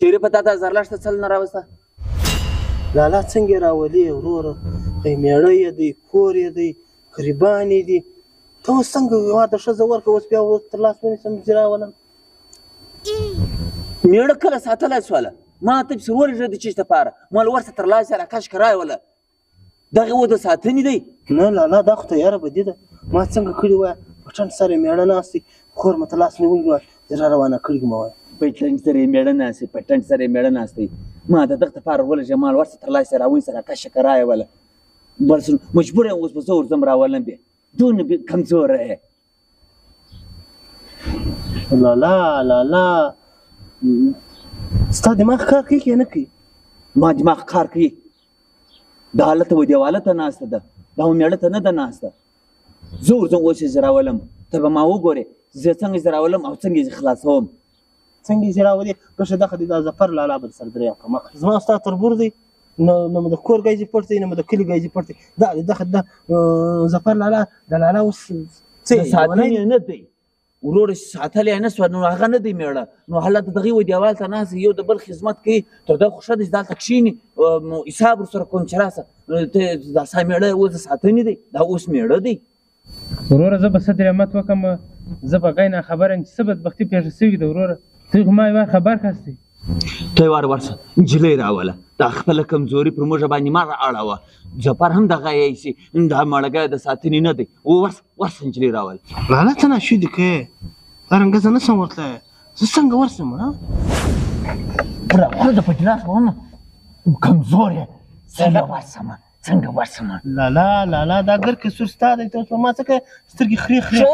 چیرې په تا دا زرلښته څل نه راوسته لالا څنګه راولي وروره میړه یې دی کور یې دی قریبان یې دي ته اوس څنګه ما ته ښځه ورکړه اوس بیا تر لاس ونیسم چې راولم میړه کله ساتلی سوله ما ته پسې ورژه د چیش دپاره مال ورته تر لاسه راکش که رایوله دغه و د ساتنې دی نه لالا دا خو تیاره بدي ده ما څنګه کړې وای په ټنډ سره یې میړه ناست دی خور مې ته لاس نیولی وای زه را روانه کړې مه وایه په ټنډ سره یې میړه ناست دی په ټنډ سره یې میړه ناست دی ما د دغه دپاره ورژه مال ورته تر لاسه راونیسه راکشه که رایوله بس مجبور یم اوس به زه ورځم راولم بیا دونه کمزوره یې لالا لالا ستا دماغ کار کوي که نه کوي ما دماغ کار کوي دا هلته و دیواله ته ناسته ده دا و میړه ته نه ده ناسته زه ورځم اوس یې زه راولم ته به ما وګورې زه څنګه یې راولم او څنګه یې خلاصوم څنګه یې راولې بشه دغه دی دا ظفر لالا به درسره درېیم کړم زما ستا تربور دی نه مې د کور ګایزې پټ دی نه مې د کلي ګایزې پټ دی دا دغه د ظفر لالا د لالا اوس څه ساتنې نه دی ورور ساتلی نه سوه نو هغه نه دی میړه نو هلته دغې و دیوال ته ناست یو د بل خدمت کوي تر دغه خو ښه دی چې دلته کښېني حساب ورسره کوم چې راسه ته دا ستا میړه اوس د ساتنې دی دا اوس میړه دی وروره زه به څه درېمت وکړم زه په غی ناخبره یم چې څه بدبختي پېښه سوې ده وروره ته خو ما یې وار خبر کاستې ته یې ورسه نجلۍ راوله دا خپله کمزوري پر موږ باندې مه رااړوه جبار هم دغه ایسي دا مړګی د ساتنې نه دی ورسه نجلۍ راوله لالا ته ناشودې کوې دا رنګه زه نسم ورتلی زه څنګه ورسم راوله د پټلاس ومه کمزور یې څنګه ورسمه لالا لالا دا ګر کسور ستا دی ته ما څه کوې سترګې خرې خرې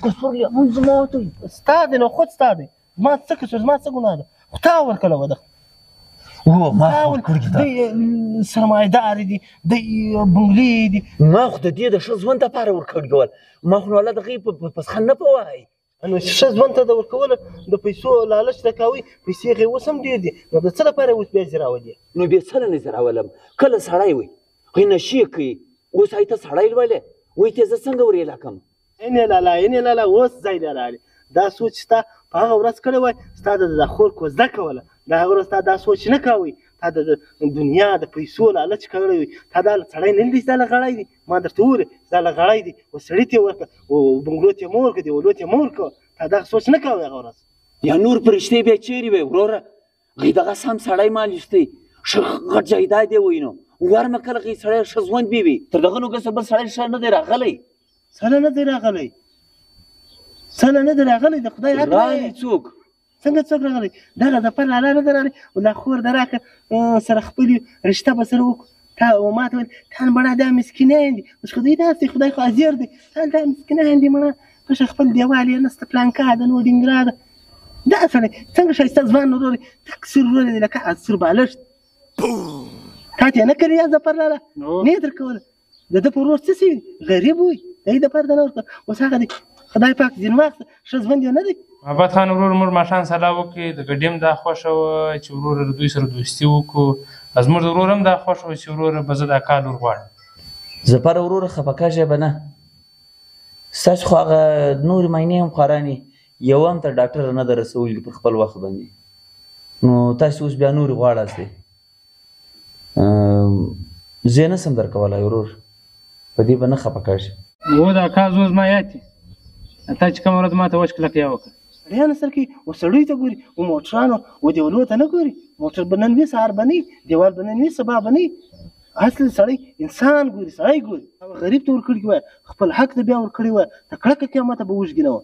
کسور یې هم زما ته ستا دی نو خود ستا دی زما څه کسور زما څه ګناه ده خو تا ورکړه وه ده دی سرمایهدار دی دی بنګلې دي ما خو د دې د ښه ژوند دپاره ورکړي ول ما خو نو الله د هغې پسخن نه پوهی نو ښه ژوند ته د ورکوله د پیسو لالچ ته کوئ پیسې هغې اوس هم ډېر دي نو د څه لپاره اوس بیا زه راولې نو بیا څه نه زه راولم کله سړی وي هی نشې کوي اوس هی ته سړی لولې وایي ته زه څنګه ورېلا کړم اینې لالا اوس ځای نه راغلې دا سوچ ستا په هغه ورځ کړی وای ستا د خور کوزده کوله د هغه ورځ تا دا سوچ نه کوئ تا د دنیا د پیسو لالچ کړی وي تا دا سړی نه دی چې دا له غړی دی ما درته وویل چې دا له غړی دی و سړي ته یې ورکړه بنګلو ته یې مه ورکړه دیولو ته یې مه ورکړه تا دغه سوچ نه کوئ هغه ورځ یا نور فرشتې بیا چیرې وی وروره هغې دغه سم سړی ما لیستی ښه غټ جایداد یې وی نو ورمه کله هغې سړی ښه ژوند بې وي تر دغه نو ګسه بل سړی ښه نه دی راغلی سله نه دی راغلی سله نه دی راغلی د خدای حق راغلی څوک څنګه څوک راغلی دغه ظفر لالا نه دی راغلی دا خور د راکه سره خپلې رشته به سره وکړو تا ما ته ویل تا مړه دا مسکینان دي اوس خدای داسې خدای خو حاضر دی تا دا مسکینان دي مړه پشه خپل دیوال یې نسته پلانکا ده نو ډینګرا ده دا سړی څنګه ښایسته ځوان ورور تک سور ورور دی لکه سور بالښت تا ته یې نه کړې یا ظفر لالا نه یې درکوله د ده په ورور څه سوي غریب وي د هغې دپاره ده نه ورکړه اوس هغه دی خدای پاک ځینې واخله ښه ژوند یې نه دی محمد خان ورور موږ ماښام سلا وکړې د ګډیم دا خوښه وه چې وروره د دوی سره دوستي وکړو زموږ د ورور هم دا خوښه وه چې وروره به زه دا کال ور غواړم زپره وروره خفه کېږئ به نه ستاسو خو هغه نورې معاینې هم خوارانې یو هم تر ډاکټره نه ده رسولي پر خپل وخت باندې نو تاسو اوس بیا نورې غواړاستئ زه یې نسم درکولی ورور په دې به نه خفه کېږئ و دا کال زه زما یاد دي تا چې کومه ورځ ما ته وچ کلکیا وکړه سړیانو سر کوي و سړیو ته ګوري و موټرانو و دیولو ته نه ګوري موټر به نن وي سهار به نه وي دیوال به نن وي سبا به نه وي اصل سړی انسان ګوري سړی ګوري غریب ته ورکړي وای خپل حق ته بیا ورکړي وای ته کلکه قیامته به وژږي نه وه